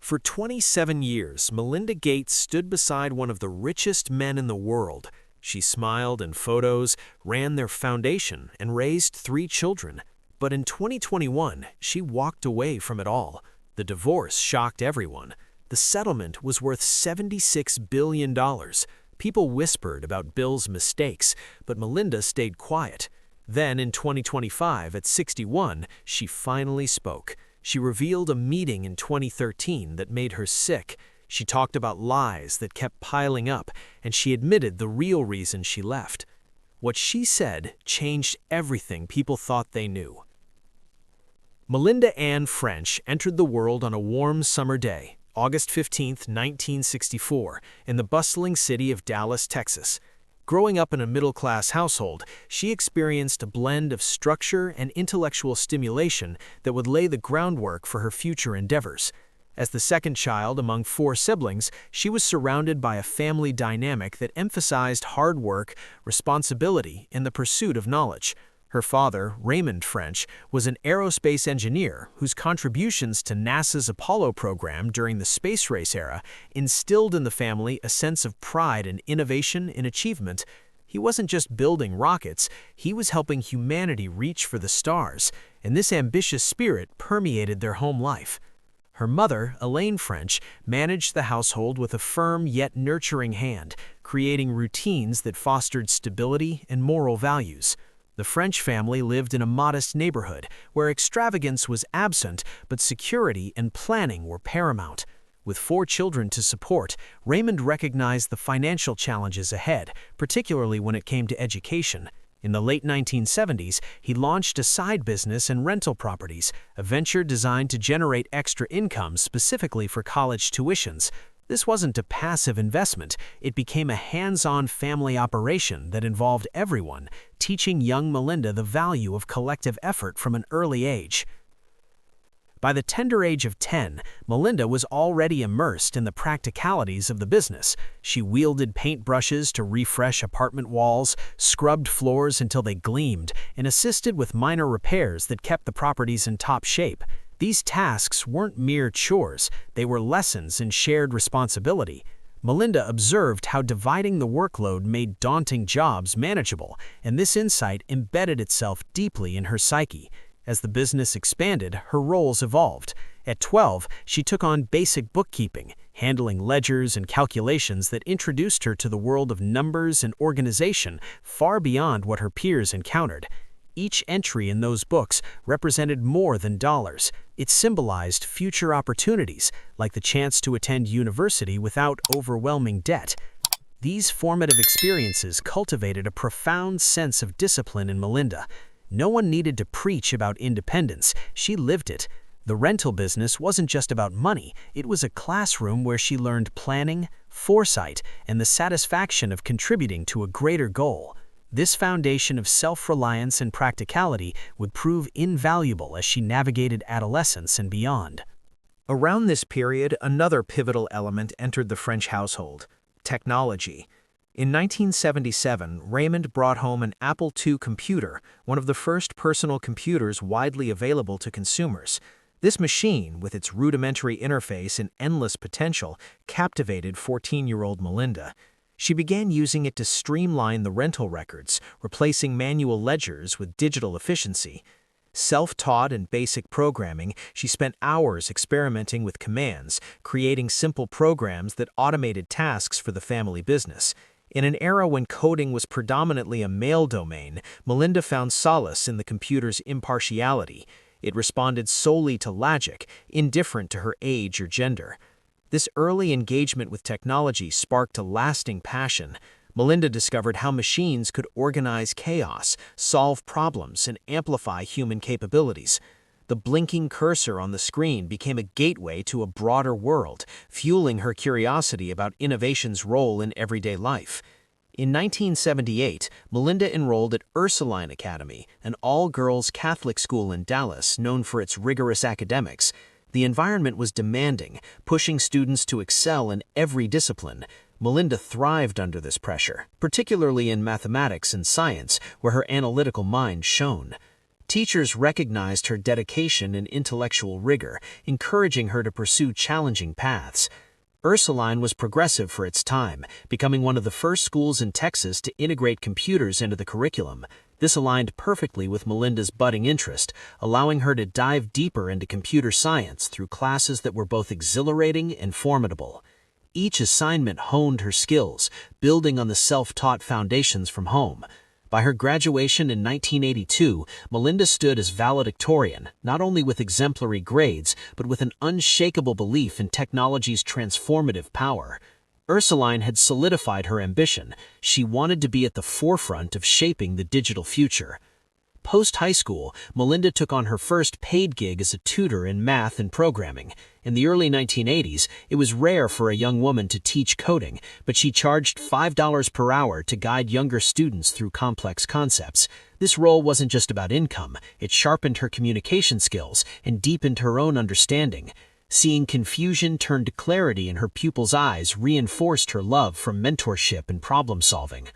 For 27 years, Melinda Gates stood beside one of the richest men in the world. She smiled in photos, ran their foundation, and raised 3 children. But in 2021, she walked away from it all. The divorce shocked everyone. The settlement was worth $76 billion. People whispered about Bill's mistakes, but Melinda stayed quiet. Then in 2025, at 61, she finally spoke. She revealed a meeting in 2013 that made her sick. She talked about lies that kept piling up, and she admitted the real reason she left. What she said changed everything people thought they knew. Melinda Ann French entered the world on a warm summer day, August 15, 1964, in the bustling city of Dallas, Texas. Growing up in a middle-class household, she experienced a blend of structure and intellectual stimulation that would lay the groundwork for her future endeavors. As the second child among 4 siblings, she was surrounded by a family dynamic that emphasized hard work, responsibility, and the pursuit of knowledge. Her father, Raymond French, was an aerospace engineer whose contributions to NASA's Apollo program during the space race era instilled in the family a sense of pride in innovation and achievement. He wasn't just building rockets, he was helping humanity reach for the stars, and this ambitious spirit permeated their home life. Her mother, Elaine French, managed the household with a firm yet nurturing hand, creating routines that fostered stability and moral values. The French family lived in a modest neighborhood where extravagance was absent, but security and planning were paramount. With 4 children to support, Raymond recognized the financial challenges ahead, particularly when it came to education. In the late 1970s, he launched a side business in rental properties, a venture designed to generate extra income specifically for college tuitions. This wasn't a passive investment, it became a hands-on family operation that involved everyone, teaching young Melinda the value of collective effort from an early age. By the tender age of 10, Melinda was already immersed in the practicalities of the business. She wielded paintbrushes to refresh apartment walls, scrubbed floors until they gleamed, and assisted with minor repairs that kept the properties in top shape. These tasks weren't mere chores, they were lessons in shared responsibility. Melinda observed how dividing the workload made daunting jobs manageable, and this insight embedded itself deeply in her psyche. As the business expanded, her roles evolved. At 12, she took on basic bookkeeping, handling ledgers and calculations that introduced her to the world of numbers and organization far beyond what her peers encountered. Each entry in those books represented more than dollars. It symbolized future opportunities, like the chance to attend university without overwhelming debt. These formative experiences cultivated a profound sense of discipline in Melinda. No one needed to preach about independence, she lived it. The rental business wasn't just about money, it was a classroom where she learned planning, foresight, and the satisfaction of contributing to a greater goal. This foundation of self-reliance and practicality would prove invaluable as she navigated adolescence and beyond. Around this period, another pivotal element entered the French household: technology. In 1977, Raymond brought home an Apple II computer, one of the first personal computers widely available to consumers. This machine, with its rudimentary interface and endless potential, captivated 14-year-old Melinda. She began using it to streamline the rental records, replacing manual ledgers with digital efficiency. Self-taught in basic programming, she spent hours experimenting with commands, creating simple programs that automated tasks for the family business. In an era when coding was predominantly a male domain, Melinda found solace in the computer's impartiality. It responded solely to logic, indifferent to her age or gender. This early engagement with technology sparked a lasting passion. Melinda discovered how machines could organize chaos, solve problems, and amplify human capabilities. The blinking cursor on the screen became a gateway to a broader world, fueling her curiosity about innovation's role in everyday life. In 1978, Melinda enrolled at Ursuline Academy, an all-girls Catholic school in Dallas known for its rigorous academics. The environment was demanding, pushing students to excel in every discipline. Melinda thrived under this pressure, particularly in mathematics and science, where her analytical mind shone. Teachers recognized her dedication and intellectual rigor, encouraging her to pursue challenging paths. Ursuline was progressive for its time, becoming one of the first schools in Texas to integrate computers into the curriculum. This aligned perfectly with Melinda's budding interest, allowing her to dive deeper into computer science through classes that were both exhilarating and formidable. Each assignment honed her skills, building on the self-taught foundations from home. By her graduation in 1982, Melinda stood as valedictorian, not only with exemplary grades, but with an unshakable belief in technology's transformative power. Ursuline had solidified her ambition. She wanted to be at the forefront of shaping the digital future. Post-high school, Melinda took on her first paid gig as a tutor in math and programming. In the early 1980s, it was rare for a young woman to teach coding, but she charged $5 per hour to guide younger students through complex concepts. This role wasn't just about income, it sharpened her communication skills and deepened her own understanding. Seeing confusion turn to clarity in her pupils' eyes reinforced her love for mentorship and problem-solving.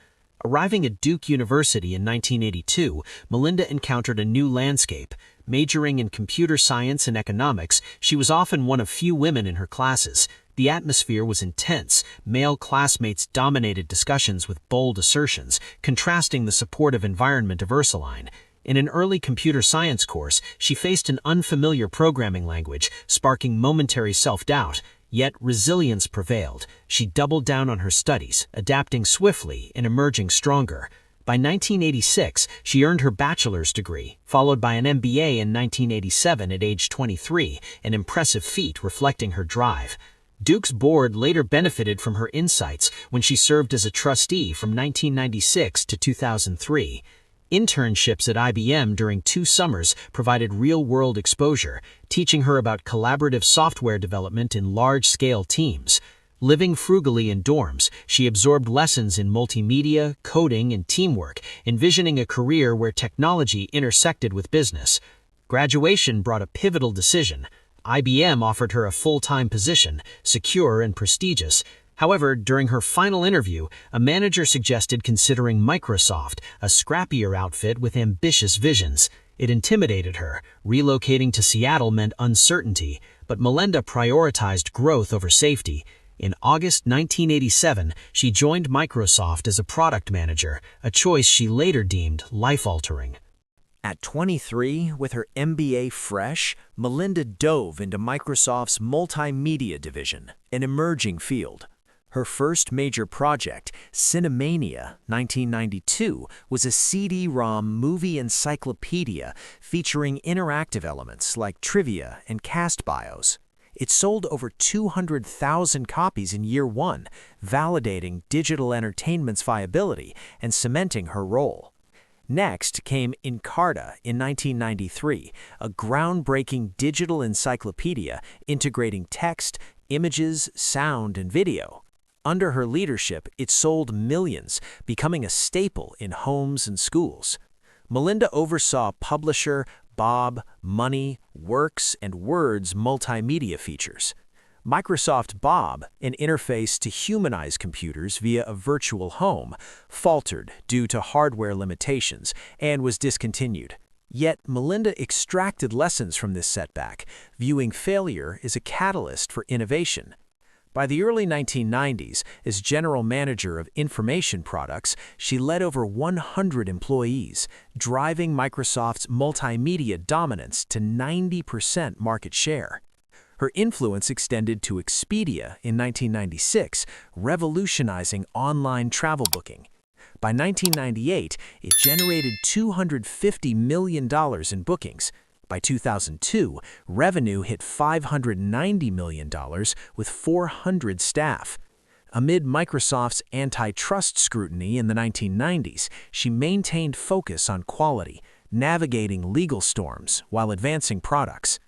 Arriving at Duke University in 1982, Melinda encountered a new landscape. Majoring in computer science and economics, she was often one of few women in her classes. The atmosphere was intense. Male classmates dominated discussions with bold assertions, contrasting the supportive environment of Ursuline. In an early computer science course, she faced an unfamiliar programming language, sparking momentary self-doubt. Yet resilience prevailed. She doubled down on her studies, adapting swiftly and emerging stronger. By 1986, she earned her bachelor's degree, followed by an MBA in 1987 at age 23, an impressive feat reflecting her drive. Duke's board later benefited from her insights when she served as a trustee from 1996 to 2003. Internships at IBM during 2 summers provided real-world exposure, teaching her about collaborative software development in large-scale teams. Living frugally in dorms, she absorbed lessons in multimedia, coding, and teamwork, envisioning a career where technology intersected with business. Graduation brought a pivotal decision. IBM offered her a full-time position, secure and prestigious. However, during her final interview, a manager suggested considering Microsoft, a scrappier outfit with ambitious visions. It intimidated her. Relocating to Seattle meant uncertainty, but Melinda prioritized growth over safety. In August 1987, she joined Microsoft as a product manager, a choice she later deemed life-altering. At 23, with her MBA fresh, Melinda dove into Microsoft's multimedia division, an emerging field. Her first major project, Cinemania 1992, was a CD-ROM movie encyclopedia featuring interactive elements like trivia and cast bios. It sold over 200,000 copies in year 1, validating digital entertainment's viability and cementing her role. Next came Encarta in 1993, a groundbreaking digital encyclopedia integrating text, images, sound, and video. Under her leadership, it sold millions, becoming a staple in homes and schools. Melinda oversaw publisher Bob, Money, Works, and Word's multimedia features. Microsoft Bob, an interface to humanize computers via a virtual home, faltered due to hardware limitations and was discontinued. Yet Melinda extracted lessons from this setback, viewing failure as a catalyst for innovation. By the early 1990s, as general manager of information products, she led over 100 employees, driving Microsoft's multimedia dominance to 90% market share. Her influence extended to Expedia in 1996, revolutionizing online travel booking. By 1998, it generated $250 million in bookings. By 2002, revenue hit $590 million with 400 staff. Amid Microsoft's antitrust scrutiny in the 1990s, she maintained focus on quality, navigating legal storms while advancing products.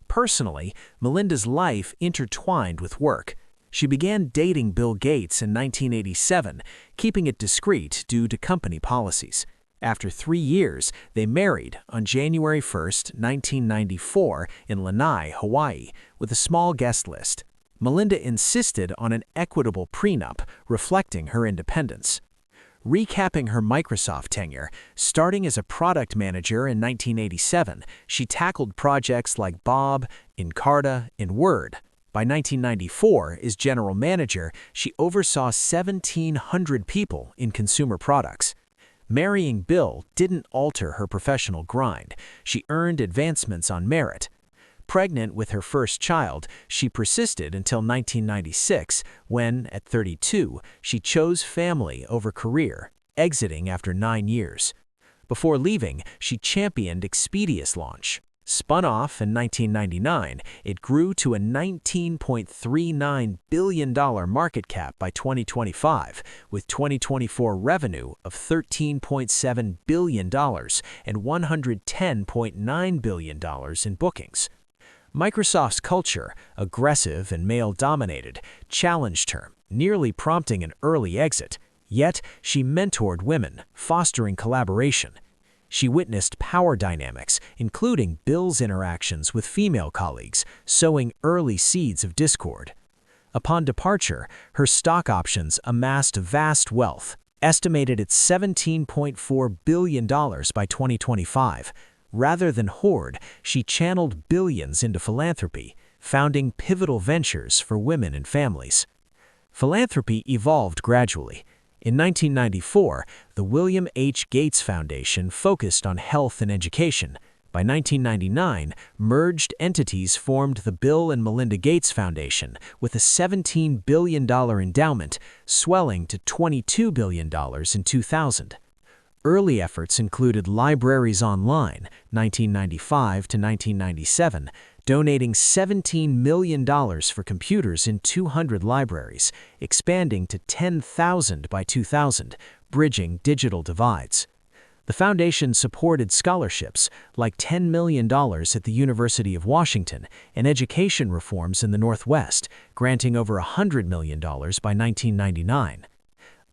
Personally, Melinda's life intertwined with work. She began dating Bill Gates in 1987, keeping it discreet due to company policies. After 3 years, they married on January 1, 1994, in Lanai, Hawaii, with a small guest list. Melinda insisted on an equitable prenup, reflecting her independence. Recapping her Microsoft tenure, starting as a product manager in 1987, she tackled projects like Bob, Encarta, and Word. By 1994, as general manager, she oversaw 1,700 people in consumer products. Marrying Bill didn't alter her professional grind. She earned advancements on merit. Pregnant with her first child, she persisted until 1996, when, at 32, she chose family over career, exiting after 9 years. Before leaving, she championed Expedia's launch. Spun off in 1999, it grew to a $19.39 billion market cap by 2025, with 2024 revenue of $13.7 billion and $110.9 billion in bookings. Microsoft's culture, aggressive and male-dominated, challenged her, nearly prompting an early exit. Yet, she mentored women, fostering collaboration. She witnessed power dynamics, including Bill's interactions with female colleagues, sowing early seeds of discord. Upon departure, her stock options amassed vast wealth, estimated at $17.4 billion by 2025. Rather than hoard, she channeled billions into philanthropy, founding pivotal ventures for women and families. Philanthropy evolved gradually. In 1994, the William H. Gates Foundation focused on health and education. By 1999, merged entities formed the Bill and Melinda Gates Foundation with a $17 billion endowment, swelling to $22 billion in 2000. Early efforts included Libraries Online, 1995 to 1997, donating $17 million for computers in 200 libraries, expanding to 10,000 by 2000, bridging digital divides. The foundation supported scholarships, like $10 million at the University of Washington, and education reforms in the Northwest, granting over $100 million by 1999.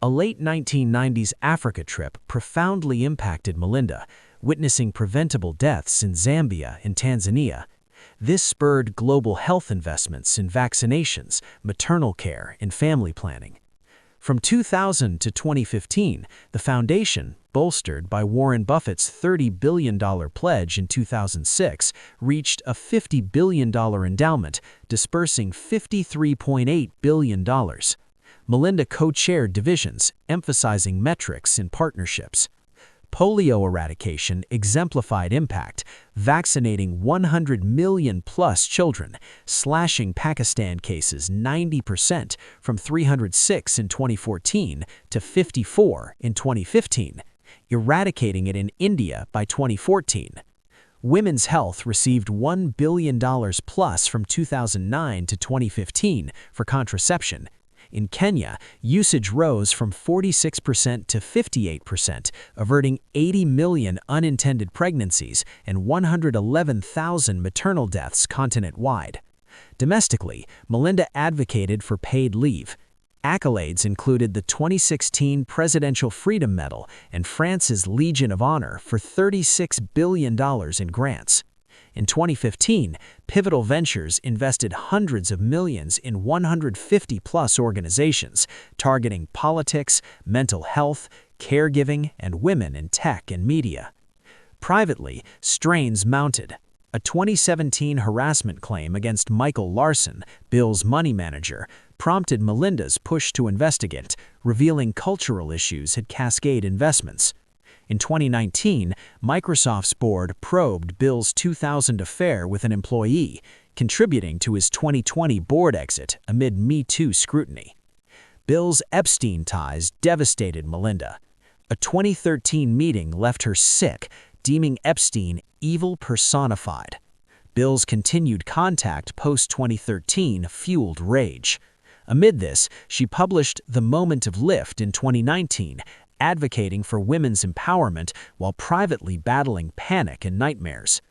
A late 1990s Africa trip profoundly impacted Melinda, witnessing preventable deaths in Zambia and Tanzania. This spurred global health investments in vaccinations, maternal care, and family planning. From 2000 to 2015, the foundation, bolstered by Warren Buffett's $30 billion pledge in 2006, reached a $50 billion endowment, dispersing $53.8 billion. Melinda co-chaired divisions, emphasizing metrics and partnerships. Polio eradication exemplified impact, vaccinating 100 million-plus children, slashing Pakistan cases 90% from 306 in 2014 to 54 in 2015, eradicating it in India by 2014. Women's health received $1 billion plus from 2009 to 2015 for contraception. In Kenya, usage rose from 46% to 58%, averting 80 million unintended pregnancies and 111,000 maternal deaths continent-wide. Domestically, Melinda advocated for paid leave. Accolades included the 2016 Presidential Freedom Medal and France's Legion of Honor for $36 billion in grants. In 2015, Pivotal Ventures invested hundreds of millions in 150-plus organizations, targeting politics, mental health, caregiving, and women in tech and media. Privately, strains mounted. A 2017 harassment claim against Michael Larson, Bill's money manager, prompted Melinda's push to investigate, revealing cultural issues at Cascade Investments. In 2019, Microsoft's board probed Bill's 2000 affair with an employee, contributing to his 2020 board exit amid Me Too scrutiny. Bill's Epstein ties devastated Melinda. A 2013 meeting left her sick, deeming Epstein evil personified. Bill's continued contact post-2013 fueled rage. Amid this, she published The Moment of Lift in 2019, advocating for women's empowerment while privately battling panic and nightmares.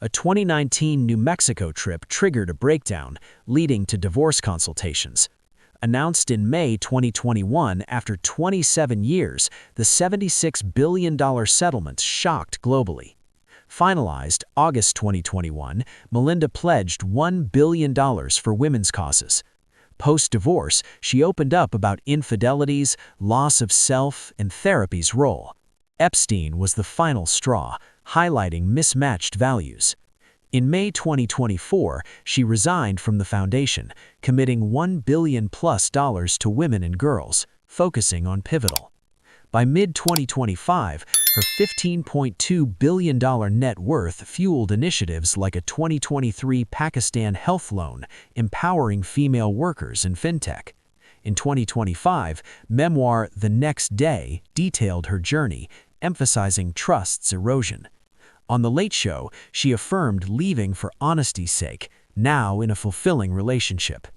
A 2019 New Mexico trip triggered a breakdown, leading to divorce consultations. Announced in May 2021 after 27 years, the $76 billion settlement shocked globally. Finalized August 2021, Melinda pledged $1 billion for women's causes. Post-divorce, she opened up about infidelities, loss of self, and therapy's role. Epstein was the final straw, highlighting mismatched values. In May 2024, she resigned from the foundation, committing $1 billion+ to women and girls, focusing on pivotal. By mid-2025, her $15.2 billion net worth fueled initiatives like a 2023 Pakistan health loan, empowering female workers in fintech. In 2025, memoir The Next Day detailed her journey, emphasizing trust's erosion. On The Late Show, she affirmed leaving for honesty's sake, now in a fulfilling relationship.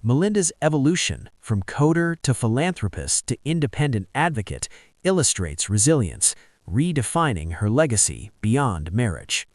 Melinda's evolution, from coder to philanthropist to independent advocate, illustrates resilience, redefining her legacy beyond marriage.